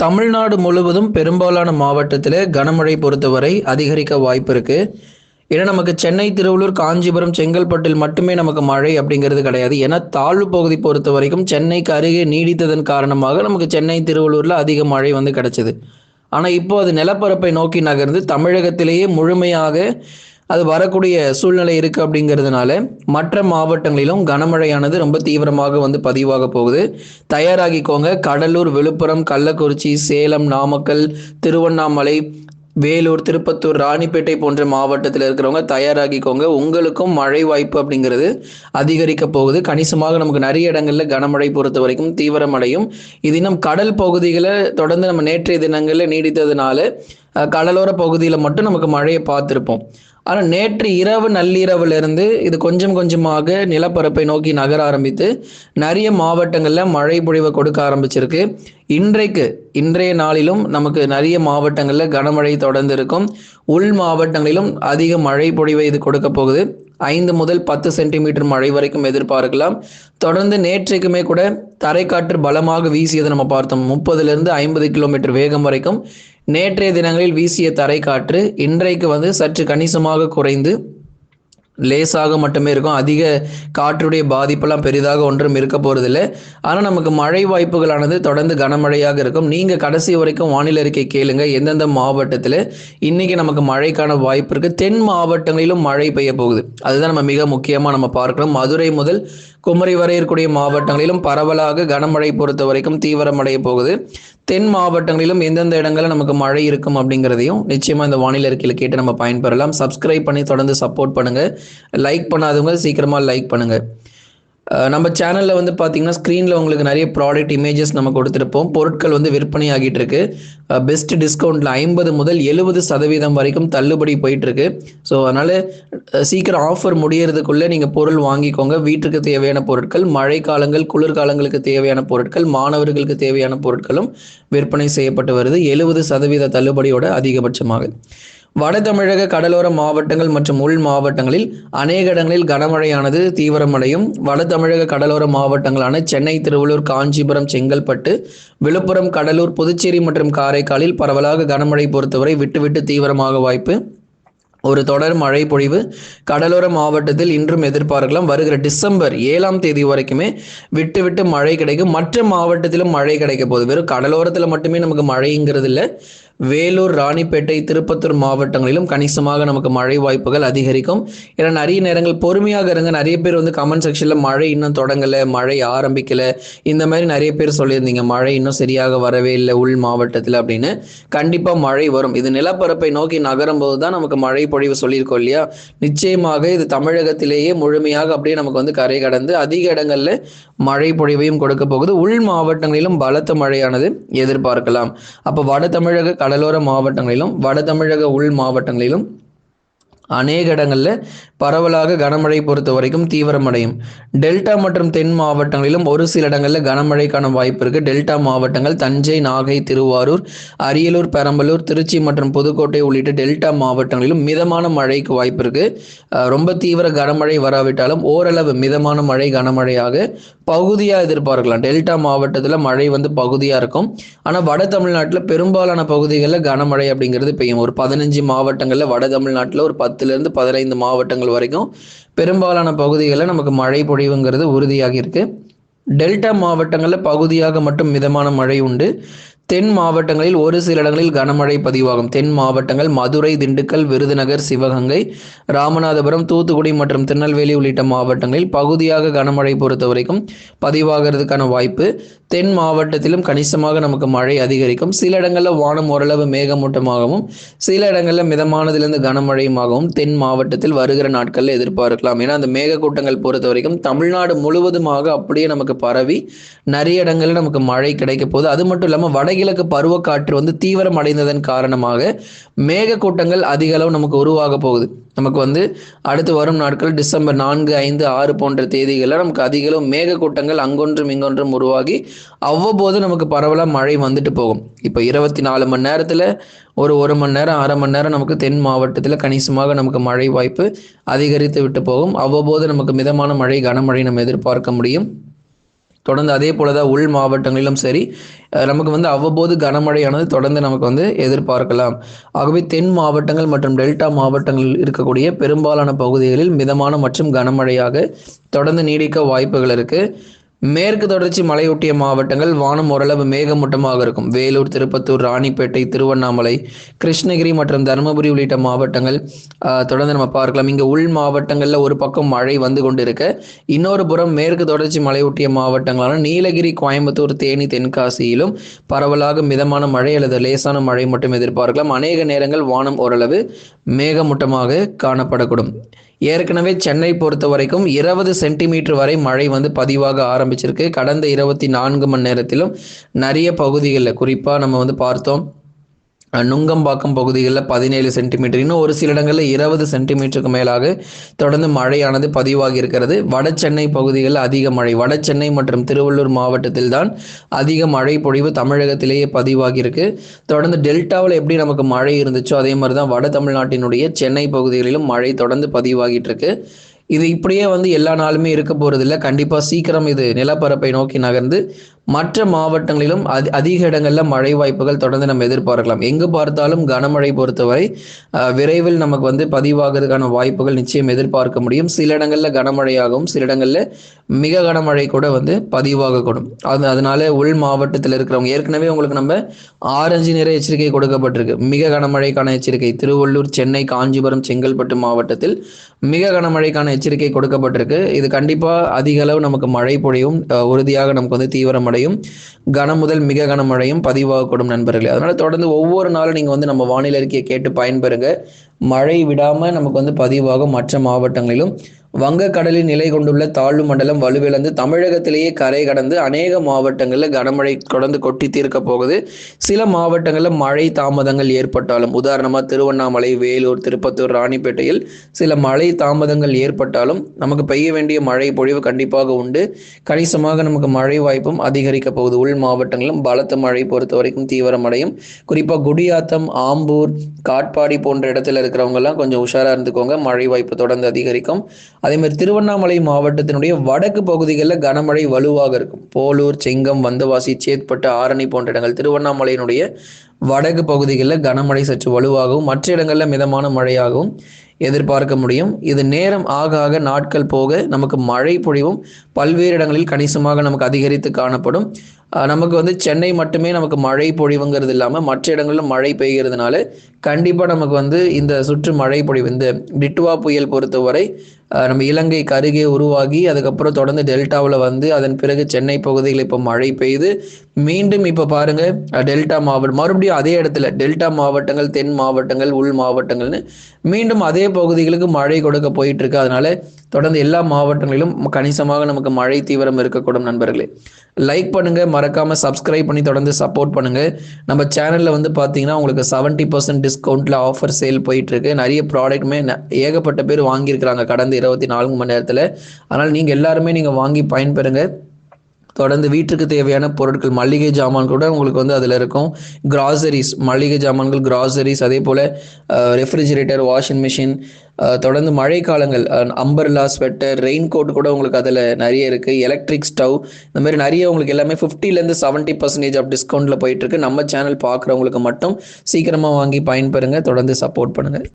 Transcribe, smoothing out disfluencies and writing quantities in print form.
தமிழ்நாடு முழுவதும் பெரும்பாலான மாவட்டத்தில் கனமழை பொறுத்தவரை அதிகரிக்க வாய்ப்பு இருக்கு. ஏன்னா நமக்கு சென்னை, திருவள்ளூர், காஞ்சிபுரம், செங்கல்பட்டில் மட்டுமே நமக்கு மழை அப்படிங்கிறது கிடையாது. ஏன்னா தாழ்வு பகுதி பொறுத்த வரைக்கும் சென்னைக்கு அருகே நீடித்ததன் காரணமாக நமக்கு சென்னை, திருவள்ளூர்ல அதிக மழை கிடைச்சது. ஆனா இப்போ அது நிலப்பரப்பை நோக்கி நகர்ந்து தமிழகத்திலேயே முழுமையாக அது வரக்கூடிய சூழ்நிலை இருக்கு அப்படிங்கிறதுனால மற்ற மாவட்டங்களிலும் கனமழையானது ரொம்ப தீவிரமாக பதிவாக போகுது. தயாராகிக்கோங்க. கடலூர், விழுப்புரம், கள்ளக்குறிச்சி, சேலம், நாமக்கல், திருவண்ணாமலை, வேலூர், திருப்பத்தூர், ராணிப்பேட்டை போன்ற மாவட்டத்தில் இருக்கிறவங்க தயாராகிக்கோங்க. உங்களுக்கும் மழை வாய்ப்பு அப்படிங்கிறது அதிகரிக்க போகுது. கணிசமாக நமக்கு நிறைய இடங்கள்ல கனமழை பொறுத்த வரைக்கும் தீவிரமடையும். இது இன்னும் கடல் பகுதிகளை தொடர்ந்து நம்ம நேற்றைய தினங்கள்ல நீடித்ததுனால கடலோர பகுதியில் மட்டும் நமக்கு மழையை பார்த்துருப்போம். ஆனால் நேற்று இரவு நள்ளிரவுல இருந்து இது கொஞ்சம் கொஞ்சமாக நிலப்பரப்பை நோக்கி நகர ஆரம்பித்து நிறைய மாவட்டங்களில் மழை பொழிவை கொடுக்க ஆரம்பிச்சிருக்கு. இன்றைய நாளிலும் நமக்கு நிறைய மாவட்டங்களில் கனமழை தொடர்ந்து இருக்கும். உள் மாவட்டங்களிலும் அதிக மழை பொழிவை இது கொடுக்க போகுது. 5 முதல் 10 சென்டிமீட்டர் மழை வரைக்கும் எதிர்பார்க்கலாம். தொடர்ந்து நேற்றைக்குமே கூட தரைக்காற்று பலமாக வீசியதை நம்ம பார்த்தோம். 30 to 50 கிலோமீட்டர் வேகம் வரைக்கும் நேற்றைய தினங்களில் வீசிய தரைக்காற்று இன்றைக்கு சற்று கணிசமாக குறைந்து லேசாக மட்டுமே இருக்கும். அதிக காற்றுடைய பாதிப்பெல்லாம் பெரிதாக ஒன்றும் இருக்க போறதில்லை. ஆனால் நமக்கு மழை வாய்ப்புகளானது தொடர்ந்து கனமழையாக இருக்கும். நீங்க கடைசி வரைக்கும் வானிலை அறிக்கை கேளுங்க. எந்தெந்த மாவட்டத்தில் இன்னைக்கு நமக்கு மழைக்கான வாய்ப்பு இருக்கு. தென் மாவட்டங்களிலும் மழை பெய்ய போகுது. அதுதான் நம்ம மிக முக்கியமா நம்ம பார்க்கணும். மதுரை முதல் குமரி வரை இருக்கக்கூடிய மாவட்டங்களிலும் பரவலாக கனமழை பொறுத்த வரைக்கும் தீவிரமடைய போகுது. தென் மாவட்டங்களிலும் எந்தெந்த இடங்களில் நமக்கு மழை இருக்கும் அப்படிங்கிறதையும் நிச்சயமா இந்த வானிலை அறிக்கையில் கேட்டு நம்ம பயன்பெறலாம். சப்ஸ்கிரைப் பண்ணி தொடர்ந்து சப்போர்ட் பண்ணுங்க. லைக் பண்ணாதவங்க சீக்கிரமா லைக் பண்ணுங்க. நம்ம சேனலில் பார்த்தீங்கன்னா ஸ்க்ரீனில் உங்களுக்கு நிறைய ப்ராடக்ட் இமேஜஸ் நம்ம கொடுத்துருப்போம். பொருட்கள் விற்பனை ஆகிட்டு இருக்கு. பெஸ்ட் டிஸ்கவுண்ட்டில் 50 முதல் 70% வரைக்கும் தள்ளுபடி போயிட்டு இருக்கு. ஸோ அதனால் சீக்கிரம் ஆஃபர் முடியறதுக்குள்ளே நீங்கள் பொருள் வாங்கிக்கோங்க. வீட்டுக்கு தேவையான பொருட்கள், மழை காலங்கள், குளிர்காலங்களுக்கு தேவையான பொருட்கள், மாணவர்களுக்கு தேவையான பொருட்களும் விற்பனை செய்யப்பட்டு வருது. 70% தள்ளுபடியோட அதிகபட்சமாக. வட தமிழக கடலோர மாவட்டங்கள் மற்றும் உள் மாவட்டங்களில் அநேக இடங்களில் கனமழையானது தீவிரமடையும். வட தமிழக கடலோர மாவட்டங்களான சென்னை, திருவள்ளூர், காஞ்சிபுரம், செங்கல்பட்டு, விழுப்புரம், கடலூர், புதுச்சேரி மற்றும் காரைக்காலில் பரவலாக கனமழை பொறுத்தவரை விட்டு தீவிரமாக வாய்ப்பு. ஒரு தொடர் மழை பொழிவு கடலோர மாவட்டத்தில் இன்றும் எதிர்பார்க்கலாம். வருகிற டிசம்பர் 7ஆம் தேதி வரைக்குமே விட்டு மழை கிடைக்கும். மற்ற மாவட்டத்திலும் மழை கிடைக்க போகுது. வெறும் கடலோரத்தில் மட்டுமே நமக்கு மழைங்கிறது இல்லை. வேலூர், ராணிப்பேட்டை, திருப்பத்தூர் மாவட்டங்களிலும் கணிசமாக நமக்கு மழை வாய்ப்புகள் அதிகரிக்கும். ஏன்னா நிறைய நேரங்கள் பொறுமையாக இருங்க. நிறைய பேர் கமெண்ட் செக்ஷன்ல மழை இன்னும் தொடங்கலை, மழை ஆரம்பிக்கல, இந்த மாதிரி நிறைய பேர் சொல்லியிருந்தீங்க. மழை இன்னும் சரியாக வரவே இல்லை உள் மாவட்டத்தில் அப்படின்னு. கண்டிப்பா மழை வரும். இது நிலப்பரப்பை நோக்கி நகரும் போதுதான் நமக்கு மழை பொழிவு சொல்லியிருக்கோம் இல்லையா? நிச்சயமாக இது தமிழகத்திலேயே முழுமையாக அப்படியே நமக்கு கரை கடந்து அதிக இடங்கள்ல மழை பொழிவையும் கொடுக்க போகுது. உள் மாவட்டங்களிலும் பலத்த மழையானது எதிர்பார்க்கலாம். அப்போ வட தமிழக கடலோர மாவட்டங்களிலும் வட தமிழக உள் மாவட்டங்களிலும் அநேக இடங்கள்ல பரவலாக கனமழை பொறுத்த வரைக்கும் தீவிரமடையும். டெல்டா மற்றும் தென் மாவட்டங்களிலும் ஒரு சில இடங்கள்ல கனமழைக்கான வாய்ப்பு இருக்கு. டெல்டா மாவட்டங்கள் தஞ்சை, நாகை, திருவாரூர், அரியலூர், பெரம்பலூர், திருச்சி மற்றும் புதுக்கோட்டை உள்ளிட்ட டெல்டா மாவட்டங்களிலும் மிதமான மழைக்கு வாய்ப்பு இருக்கு. ரொம்ப தீவிர கனமழை வராவிட்டாலும் ஓரளவு மிதமான மழை கனமழையாக பகுதியாக எதிர்பார்க்கலாம். டெல்டா மாவட்டத்தில் மழை பகுதியாக இருக்கும். ஆனால் வட தமிழ்நாட்டில் பெரும்பாலான பகுதிகளில் கனமழை அப்படிங்கிறது பெய்யும். ஒரு 15 மாவட்டங்களில் வட தமிழ்நாட்டில் ஒரு 10 to 15 மாவட்டங்கள் வரைக்கும் பெரும்பாலான பகுதிகளில் நமக்கு மழை பொழிவுங்கிறது உறுதியாகி இருக்கு. டெல்டா மாவட்டங்களில் பகுதியாக மட்டும் மிதமான மழை உண்டு. தென் மாவட்டங்களில் ஒரு சில இடங்களில் கனமழை பதிவாகும். தென் மாவட்டங்கள் மதுரை, திண்டுக்கல், விருதுநகர், சிவகங்கை, ராமநாதபுரம், தூத்துக்குடி மற்றும் திருநெல்வேலி உள்ளிட்ட மாவட்டங்களில் பகுதியாக கனமழை பொறுத்த வரைக்கும் பதிவாகிறதுக்கான வாய்ப்பு. தென் மாவட்டத்திலும் கணிசமாக நமக்கு மழை அதிகரிக்கும். சில இடங்களில் வானம் ஓரளவு மேகமூட்டமாகவும் சில இடங்களில் மிதமானதிலிருந்து கனமழையுமாகவும் தென் மாவட்டத்தில் வருகிற நாட்களில் எதிர்பார்க்கலாம். ஏன்னா அந்த மேகக்கூட்டங்கள் பொறுத்த வரைக்கும் தமிழ்நாடு முழுவதுமாக அப்படியே நமக்கு பரவி நிறைய இடங்களில் நமக்கு மழை கிடைக்க போகுது. அது மட்டும் இல்லாமல் வடகிழக்கு பருவக்காற்று தீவிரம் அடைந்ததன் காரணமாக மேகக்கூட்டங்கள் அதிக அளவு நமக்கு உருவாக போகுது. நமக்கு அடுத்து வரும் நாட்கள் டிசம்பர் 4, 5, 6 போன்ற தேதிகளில் நமக்கு அதிக அளவு மேகக்கூட்டங்கள் அங்கொன்றும் இங்கொன்றும் உருவாகி அவ்வப்போது நமக்கு பரவலாக மழை வந்துட்டு போகும். இப்போ 24 மணி நேரத்தில் ஒரு மணி நேரம், அரை மணி நேரம் நமக்கு தென் மாவட்டத்தில் கணிசமாக நமக்கு மழை வாய்ப்பு அதிகரித்து விட்டு போகும். அவ்வப்போது நமக்கு மிதமான மழை, கனமழை நம்ம எதிர்பார்க்க முடியும். தொடர்ந்து அதே போல தான் உள் மாவட்டங்களிலும் சரி நமக்கு வந்து அவ்வப்போது கனமழையானது தொடர்ந்து நமக்கு வந்து எதிர்பார்க்கலாம். ஆகவே தென் மாவட்டங்கள் மற்றும் டெல்டா மாவட்டங்களில் இருக்கக்கூடிய பெரும்பாலான பகுதிகளில் மிதமான மற்றும் கனமழையாக தொடர்ந்து நீடிக்க வாய்ப்புகள் இருக்கு. மேற்கு தொடர்ச்சி மலையொட்டிய மாவட்டங்கள் வானம் ஓரளவு மேகமூட்டமாக இருக்கும். வேலூர், திருப்பத்தூர், ராணிப்பேட்டை, திருவண்ணாமலை, கிருஷ்ணகிரி மற்றும் தருமபுரி உள்ளிட்ட மாவட்டங்கள் தொடர்ந்து நம்ம பார்க்கலாம். இங்கே உள் மாவட்டங்களில் ஒரு பக்கம் மழை வந்து கொண்டு இருக்க, இன்னொரு புறம் மேற்கு தொடர்ச்சி மலையொட்டிய மாவட்டங்களான நீலகிரி, கோயம்புத்தூர், தேனி, தென்காசியிலும் பரவலாக மிதமான மழை அல்லது லேசான மழை மட்டும் எதிர்பார்க்கலாம். அநேக நேரங்கள் வானம் ஓரளவு மேகமூட்டமாக காணப்படக்கூடும். ஏற்கனவே சென்னை பொறுத்த வரைக்கும் 20 சென்டிமீட்டர் வரை மழை வந்து பதிவாக ஆரம்பிச்சிருக்கு. கடந்த 24 மணி நேரத்திலும் நிறைய பகுதிகளில் குறிப்பாக நம்ம வந்து பார்த்தோம், நுங்கம்பாக்கம் பகுதிகளில் 17 சென்டிமீட்டர், இன்னும் ஒரு சில இடங்களில் 20 சென்டிமீட்டருக்கு மேலாக தொடர்ந்து மழையானது பதிவாகி இருக்கிறது. வட சென்னை பகுதிகளில் அதிக மழை, வட சென்னை மற்றும் திருவள்ளூர் மாவட்டத்தில் தான் அதிக மழை பொழிவு தமிழகத்திலேயே பதிவாகி இருக்கு. தொடர்ந்து டெல்டாவில் எப்படி நமக்கு மழை இருந்துச்சோ அதே மாதிரி தான் வட தமிழ்நாட்டினுடைய சென்னை பகுதிகளிலும் மழை தொடர்ந்து பதிவாகிட்டு இருக்கு. இது இப்படியே வந்து எல்லா நாளுமே இருக்க போறது இல்லை. கண்டிப்பாக சீக்கிரம் இது நிலப்பரப்பை நோக்கி நகர்ந்து மற்ற மாவட்டங்களிலும் அதிக இடங்கள்ல மழை வாய்ப்புகள் தொடர்ந்து நம்ம எதிர்பார்க்கலாம். எங்கு பார்த்தாலும் கனமழை பொறுத்தவரை விரைவில் நமக்கு வந்து பதிவாகிறதுக்கான வாய்ப்புகள் நிச்சயம் எதிர்பார்க்க முடியும். சில இடங்கள்ல கனமழையாகவும் சில இடங்கள்ல மிக கனமழை கூட வந்து பதிவாகக்கூடும். அதனால உள் மாவட்டத்தில் இருக்கிறவங்க ஏற்கனவே உங்களுக்கு நம்ம ஆரஞ்சு நிற எச்சரிக்கை கொடுக்கப்பட்டிருக்கு. மிக கனமழைக்கான எச்சரிக்கை திருவள்ளூர், சென்னை, காஞ்சிபுரம், செங்கல்பட்டு மாவட்டத்தில் மிக கனமழைக்கான எச்சரிக்கை கொடுக்கப்பட்டிருக்கு. இது கண்டிப்பா அதிக அளவு நமக்கு மழை பொழியும் உறுதியாக நமக்கு வந்து தீவிரமடையும், கனம் முதல் மிக கனமழையும் பதிவாகக்கூடும் நண்பர்களே. அதனால தொடர்ந்து ஒவ்வொரு நாளும் நீங்க வந்து நம்ம வானிலை அறிக்கையை கேட்டு பயன்பெறுங்க. மழை விடாம நமக்கு வந்து பதிவாகும். மற்ற மாவட்டங்களிலும் வங்கக்கடலில் நிலை கொண்டுள்ள தாழ்வு மண்டலம் வலுவிழந்து தமிழகத்திலேயே கரை கடந்து அநேக மாவட்டங்களில் கனமழை தொடர்ந்து கொட்டி தீர்க்க போகுது. சில மாவட்டங்களில் மழை தாமதங்கள் ஏற்பட்டாலும், உதாரணமா திருவண்ணாமலை, வேலூர், திருப்பத்தூர், ராணிப்பேட்டையில் சில மழை தாமதங்கள் ஏற்பட்டாலும் நமக்கு பெய்ய வேண்டிய மழை பொழிவு கண்டிப்பாக உண்டு. கணிசமாக நமக்கு மழை வாய்ப்பும் அதிகரிக்க போகுது. உள் மாவட்டங்களிலும் பலத்த மழை பொறுத்த வரைக்கும் தீவிரமடையும். குறிப்பா குடியாத்தம், ஆம்பூர், காட்பாடி போன்ற இடத்துல இருக்கிறவங்க எல்லாம் கொஞ்சம் உஷாரா இருந்துக்கோங்க. மழை வாய்ப்பு தொடர்ந்து அதிகரிக்கும். அதே மாதிரி திருவண்ணாமலை மாவட்டத்தினுடைய வடக்கு பகுதிகளில் கனமழை வலுவாக இருக்கும். போலூர், செங்கம், வந்தவாசி, சேத்பட்டு, ஆரணி போன்ற இடங்கள் திருவண்ணாமலையினுடைய வடக்கு பகுதிகளில் கனமழை சற்று வலுவாகவும் மற்ற இடங்களில் மிதமான மழையாகவும் எதிர்பார்க்க முடியும். இது நேரம் ஆக ஆக நாட்கள் போக நமக்கு மழை பொழிவும் பல்வேறு இடங்களில் கணிசமாக நமக்கு அதிகரித்து காணப்படும். நமக்கு வந்து சென்னை மட்டுமே நமக்கு மழை பொழிவுங்கிறது இல்லாமல் மற்ற இடங்களிலும் மழை பெய்கிறதுனால கண்டிப்பாக நமக்கு வந்து இந்த சுற்று மழை பொழிவு, இந்த டிட்வா புயல் பொறுத்தவரை நம்ம இலங்கைக்கு அருகே உருவாகி அதுக்கப்புறம் தொடர்ந்து டெல்டாவில் வந்து அதன் பிறகு சென்னை பகுதியில் இப்போ மழை பெய்து மீண்டும் இப்போ பாருங்க டெல்டா மாவட்டம் மறுபடியும் அதே இடத்துல டெல்டா மாவட்டங்கள், தென் மாவட்டங்கள், உள் மாவட்டங்கள்னு மீண்டும் அதே பகுதிகளுக்கு மழை கொடுக்க போயிட்டு இருக்கு. அதனால தொடர்ந்து எல்லா மாவட்டங்களிலும் கணிசமாக நமக்கு மழை தீவிரம் இருக்கக்கூடும் நண்பர்களே. லைக் பண்ணுங்க, மறக்காம சப்ஸ்கிரைப் பண்ணி தொடர்ந்து சப்போர்ட் பண்ணுங்க. நம்ம சேனல்ல வந்து பாத்தீங்கன்னா உங்களுக்கு 70% டிஸ்கவுண்ட்ல ஆஃபர் சேல் போயிட்டு இருக்கு. நிறைய ப்ராடக்ட்மே ஏகப்பட்ட பேர் வாங்கியிருக்கிறாங்க கடந்த 24 மணி நேரத்துல. அதனால நீங்க எல்லாருமே நீங்க வாங்கி பயன்பெறுங்க. தொடர்ந்து வீட்டுக்கு தேவையான பொருட்கள், மளிகை ஜாமான் கூட உங்களுக்கு வந்து அதில் இருக்கும். கிராசரிஸ், மளிகை ஜாமான்கள், கிராசரிஸ், அதே போல் ரெஃப்ரிஜிரேட்டர், வாஷிங் மிஷின், தொடர்ந்து மழை காலங்கள் அம்பர்லா, ஸ்வெட்டர், ரெயின் கோட் கூட உங்களுக்கு அதில் நிறைய இருக்குது. எலக்ட்ரிக் ஸ்டவ், இந்த மாதிரி நிறைய உங்களுக்கு எல்லாமே 50% 70% ஆஃப் டிஸ்கவுண்ட்டில் போயிட்டுருக்கு. நம்ம சேனல் பார்க்குறவங்களுக்கு மட்டும் சீக்கிரமாக வாங்கி பயன்பெறுங்க. தொடர்ந்து சப்போர்ட் பண்ணுங்கள்.